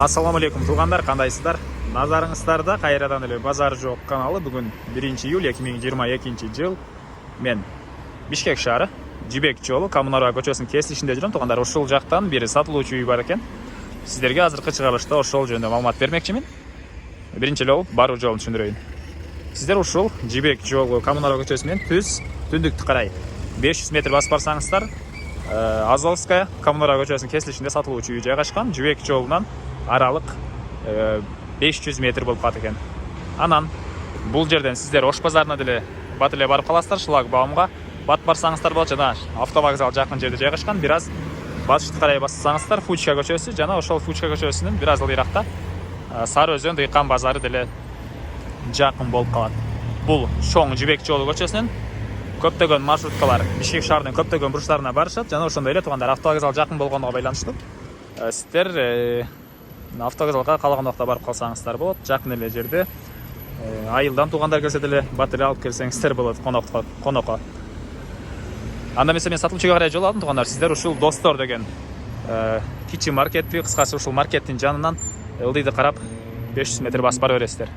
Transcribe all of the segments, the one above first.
Ассаламу алейкум туғандар, қандайсыздар? Назарыңыздарда қайрадан эле базар жоқ каналы. Бүгін 1 июль 2022 жыл. Мен Бишкек шаары, Жибек жолу, Коммунарова көчөсүнүн кесилишинде жүрөм. Туғандар, ошол жактан бир сатылуучу үй бар экен. Сиздерге азыркы чыгарылышта ошол жөнүндө маалымат бермекчимин. Биринчи эле болуп баруу жолун түшүндүрөйүн. Сиздер ушул Жибек жолу, Коммунарова көчөсү менен түз түндүктү карай 500 метр басып барсаңыздар, Азовская, Коммунарова көчөсүнүн кесилишинде сатылуучу үй жайгашкан. Жибек жолунан аралык 500 метр болуп калат экен. Анан бул жерден сиздер Ош базарына деле бат эле барып каласыздар, шлагбаумга бат барсаңыздар болот. Жана автовокзал жакын жерде жайгашкан. Бир аз батышты карай бассаңыздар Фучка көчөсү, жана ошол Фучка көчөсүнүн бир аз ылдыйракта Сары Өзөн дыйкан базары деле жакын болуп калат. Бул чоң Жибек жолу көчөсүнүн көптөгөн маршруткалар Бишкек шаарынын көптөгөн бурчтарына барышат. Жана ошондой эле тугандар, автовокзал жакын болгонуга байланыштуу сиздер автовокзалга каалаган убакта барып калсаңыздар болот. Жакын эле жерде айылдан туугандар келсе деле бат эле алып келсеңиздер болот конокко. Анда эмесе мен сатылуучуга карай жол алдым туугандар. Сиздер ушул Достор деген кичи маркетти, кыскасы ушул маркеттин жанынан ылдыйды карап 500 метр басып бара бересиздер.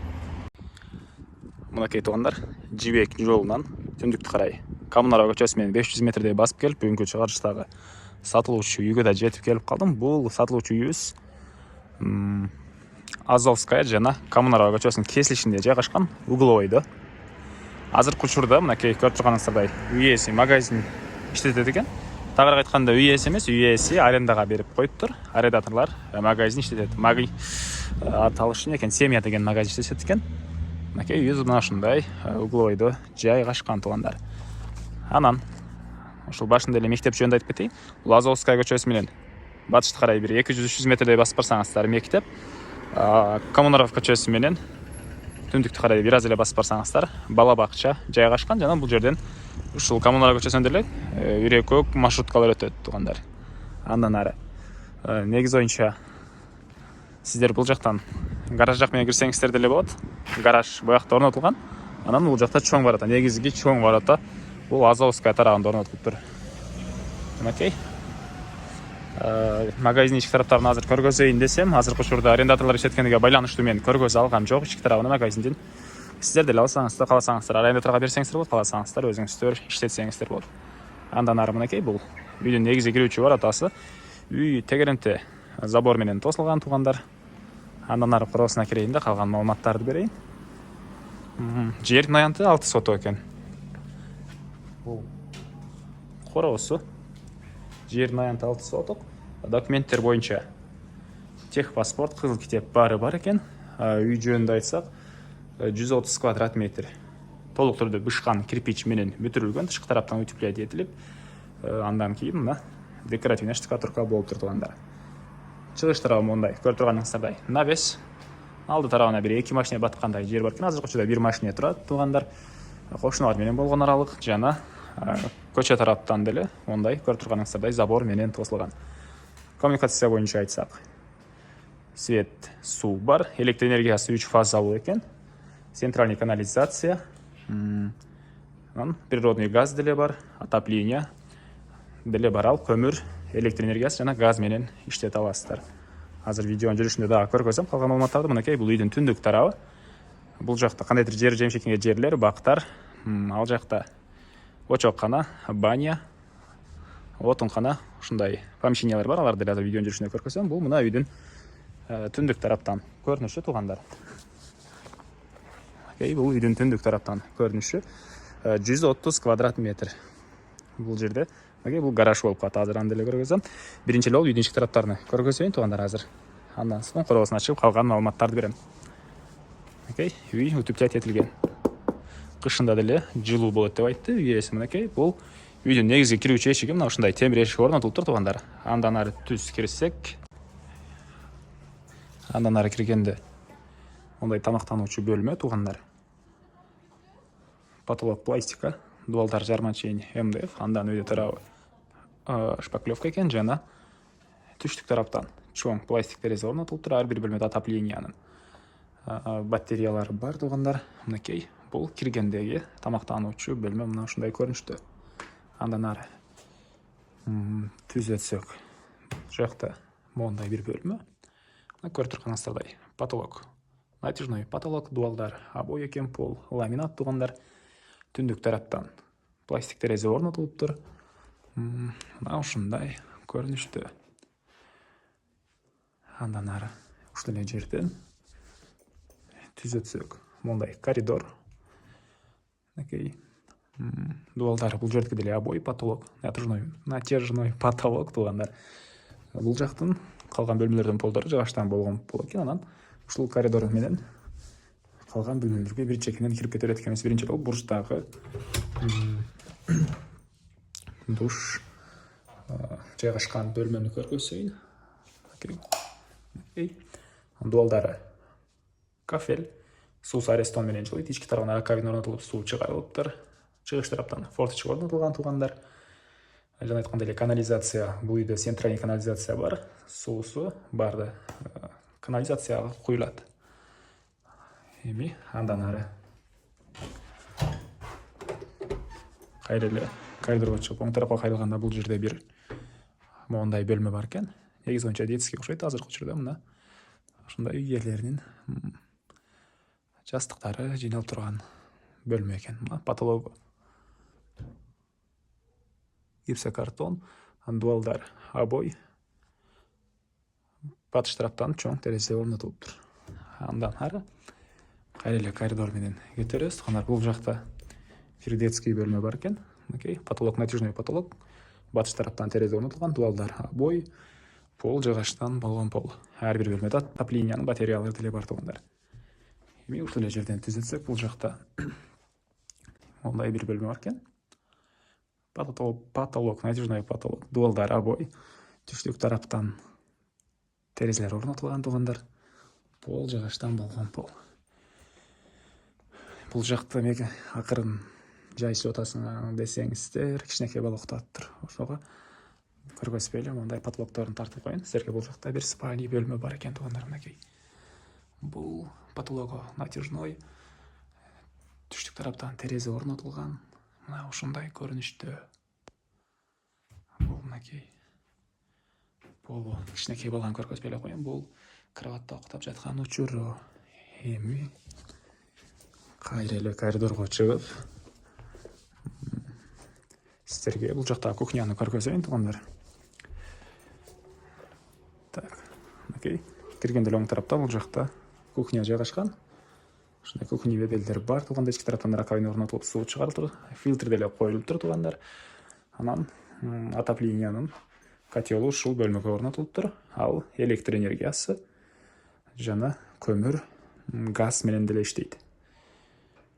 Мынакей туугандар, Жибек жолунан түндүктү карай Коммунарова көчөсү менен 500 метрдей басып келип, бүгүнкү чыгарылыштагы сатылуучу үйгө да жетип келип калдым. Бул сатылуучу үйүбүз Азовская жана Коммунарова көчөсүнүн кесилишинде жайгашкан, угловойдо. Азыркы учурда мынакей көрүп турганыңыздардай үй ээси магазин иштетет экен. Тагыраак айтканда, үй ээси эмес, үй ээси арендага берип коюптур. Арендаторлор магазин иштетет. Аталышы экен, Семья деген магазин иштетет экен. Мынакей үйүбүз мына ушундай угловойдо жайгашкан туугандар. Анан ушул башында эле мектеп жөнүндө айтып кетейин. Бул Азовская көчөсү менен батышты карай бир 200-300 метрдей басып барсаңыздар мектеп, Коммунарова көчөсү менен түндүктү карай бир аз эле басып барсаңыздар бала бакча жайгашкан. Жана бул жерден ушул Коммунарова көчөсүнөн деле үрөк маршруткалар өтөт туугандар. Андан ары негиз боюнча сиздер бул жактан гараж жак менен кирсеңиздер деле болот. Гараж буякта орнотулган. Анан бул жакта чоң ворота, негизги чоң ворота бул Азовская тарабында орнотулуптур. Мынакей магазин ички тараптарын азыр көргөзөйүн десем, азыркы учурда арендаторлор иштеткениге байланыштуу мен көргөзө алгам жок ички тарабын магазиндин. Сиздер деле алсаңыздар, кааласаңыздар арендаторго берсеңиздер болот, кааласаңыздар өзүңүздөр иштетсеңиздер болот. Андан ары мынакей бул үйдүн негизги кирүүчү воротасы. Үй тегеремте забор менен тосулган туугандар. Андан ары короосуна кирейин да калган маалыматтарды берейин. Жердин аянты 6 соток экен. Бул короосу. Жердин аянты 6 соток. Документтер боюнча техпаспорт, кызыл китеп баары бар экен. Үй жөнүндө айтсак 130 квадрат метр. Толук түрдө бышкан кирпич менен бүтүрүлгөн, тышкы тараптан утеплять этилип, андан кийин мына декоративный штукатурка болуп тургандар. Чыгыш тарабы мондай, көрүп турганыңыздардай. Навес алды тарабына бир 2 машина баткандай жер бар экен. Азыркы учурда 1 машина турат туугандар. Кошуналар менен болгон аралык жана көчө тараптан деле мондай көрүп турганыңыздардай забор менен тосулган. Коммуникация боюнча айтсак, свет, суу бар, электр энергиясы 3 фазалуу экен. Центральный канализация, природный газ деле бар, отопление деле бар, ал көмүр, электр энергиясы жана газ менен иштете аласыздар. Азыр видеонун жүрүшүндө дагы көргөзөм калган маалыматтарды. Мынакей бул үйдүн түндүк тарабы. Бул жакта кандайдыр жер жемшекке жерлер, бактар, ал жакта очоккана, баня, отункана, ушундай помещениялар бар. Аларды деле видеонун жүрүшүндө көргөзөм. Бул мына үйдүн түндүк тараптан көрүнүшү туугандар. Бул үйдүн түндүк тараптан көрүнүшү 130 квадрат метр. Бул жерде бул гараж болуп калат. Азыр аны деле көргөзөм. Биринчи эле үйдүн ички тараптарын көргөзөйүн туугандар азыр. Андан соң короосун ачып калган маалыматтарды берем. Үй утеплять этилген. Кышында деле жылуу болот деп айтты үй ээси. Мынакей бул үйдүн негизги кирүүчү эшиги, мына ушундай темир эшик орнотулуптур туугандар. Андан ары түз кирсек, андан ары киргенде мондай тамактануучу бөлмө туугандар. Потолок пластика, дубалдар жармачейин МДФ, андан үйдө тарабы шпаклевка экен жана түштүк тараптан чоң пластик терезе орнотулуптур. Ар бир бөлмөдө отоплениянын батареялары бар туугандар. Мынакей бул киргендеги тамактануучу бөлмө мына ушундай көрүнүштө. Андан ары түз өтсөк, жакта мондай бир бөлмө. көріп тұрғаныңыздардай потолок. Натяжной потолок дуалдар, обой екен, пол, ламинат туғандар. Түндік тараптан пластик терезе орнатылып тұр. Мына ушундай көрүнүштө. Андан ары ушул эле жерден түзөтсөк, мондай коридор. Дуалдар бул жердики деле обой потолок, натяжной потолок тугандар. Бул жактын калган бөлмөлөрдөн полдору жыгачтан болгон пол экен. Анан ушул коридор менен калган бөлмөлөргө бир чекинен кирип кете берет экенбиз. Биринчи жолу бурчтагы душ жайгашкан бөлмөнү көргөзөйүн. Дуалдары кафель, суу арестон менен жылыйт. Ички тарабына раковина орнотулуп, суу чыгарылыптыр. Чыгыш тараптан форточка орнотулган тугандар. Жана айткандай эле канализация, бул үйдө центральный канализация бар. Суусу барды канализацияга куюлат. Эми андан ары кайра эле коридорго чыгып оң тарапка кайрылганда бул жерде бир мондай бөлмө бар экен. Негизи боюнча детский окшойт. Азыркы учурда мына ушундай үй ээлеринин жастыктары жыйналып турган бөлмө экен. Мына потологу гипсокартон, дуалдар обой. Батыш тараптан чоң терезе орнотулуптур. Андан ары кайра эле коридор менен кетебиз. Бул жакта бир детский бөлмө бар экен. Потолок натяжной потолок. Батыш тараптан терезе орнотулган, дуалдар обой, пол жыгачтан болгон пол. Ар бир бөлмөдө отоплениянын батареялары деле бар тугандар. Эми ушул эле жерден түзөтсөк, бул жакта мондай бир бөлмө бар экен. Потолок, натяжной потолок, дуалдар обой, түштүк тараптан терезелер орнотулган тугандар. Пол жыгачтан болгон пол. Бул жакта мега акырын жайсыз отасың десеңиздер, кичинекей бала уктаптыр. Ошого көргөзбөй эле мондай потолокторун тартып коюн. Силерге бул жакта бир спальный бөлмө бар экен тугандар. Бул потологу натяжной, түштүк тараптан терезе орнотулган. Мына ушундай көрүнүштө. Бул полу кичинекей баланы көргөзбөй эле коюн. Бул кроватта уктап жаткан учуру. Эми кайра эле коридорго чыгып сіздерге бұл жақта кухняны көргөзөйүн тугандар. Киргенде оң тарапта бұл жақта кухня жайгашкан. Ушундай кухня беделдер бар туганда, ички тараптан раковина орнотулуп, суу чыгарылып, фильтр деле коюлуп тур тугандар. Анан отопленияның котелу ушул бөлмөгө орнотулуптур. Ал электр энергиясы жана көмүр, газ менен деле иштейт.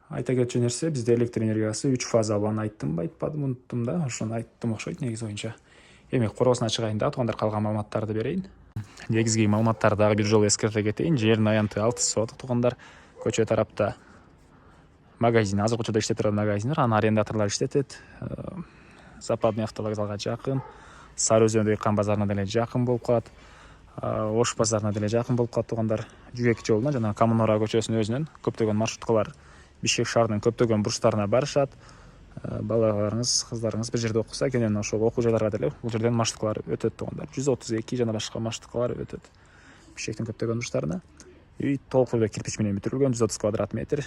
Айта кетчү нерсе, бизде электр энергиясы 3 фазалуу. Айттым, айтпадым, унуттум да, ошону айттым окшойт негизи боюнча. Эми короосуна чыгайын да, тугандар калган маалыматтарды берейин. Негизги маалыматтарды дагы бир жолу эскерте кетейин. Жердин аянты 6 соток тугандар. Көчө тарапта магазин, азыркы учурда иштеп турган магазиндер, анын арендаторлор иштетет. Западный автовокзалга жакын, Сары Өзөндөгү Кан базарына деле жакын болуп калат. Ош базарына деле жакын болуп калат тугандар. Жүгек жолуна жана Коммунара көчөсүнүн өзүнөн көптөгөн маршруткалар Бишкек шаарынын көптөгөн бурчтарына барышат. Балаларыңыз, кыздарыңыз бир жерде окуса, кенен ошол окуу жайларга деле бул жерден маршруткалар өтөт тугандар. 132 жана башка маршруткалар өтөт Бишкектин көптөгөн бурчтарына. Үй толук эле кирпич менен бүтүрүлгөн, 130 квадрат метр.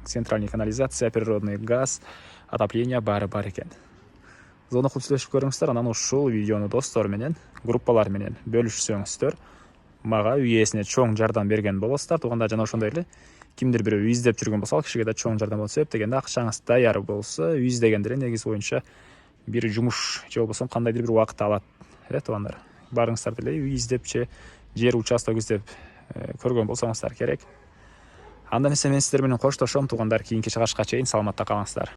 Центральный канализация, природный газ, отопление баары бар экен. Зона сүйлөшүп көрүңүздөр, анан ушул видеону достор менен, группалар менен бөлүшсөңүздөр, мага үй ээсине чоң жардам берген болосуздар туганда. Жана ошондой эле кимдир бирөө үй издеп жүргөн болсо, ал кишиге да чоң жардам болот. Себеп дегенде акчаңыз даяр болсо, үй издегендер негизи боюнча бир жумуш же болбосо кандайдыр бир убакыт алат. Тугандар, барыңыздар деле үй издеп же жер участок издеп көргөн болсоңуздар керек. Анда эмесе мен сиздер менен коштошом тугандар. Кийинки чыгышка чейин саламатта калыңыздар.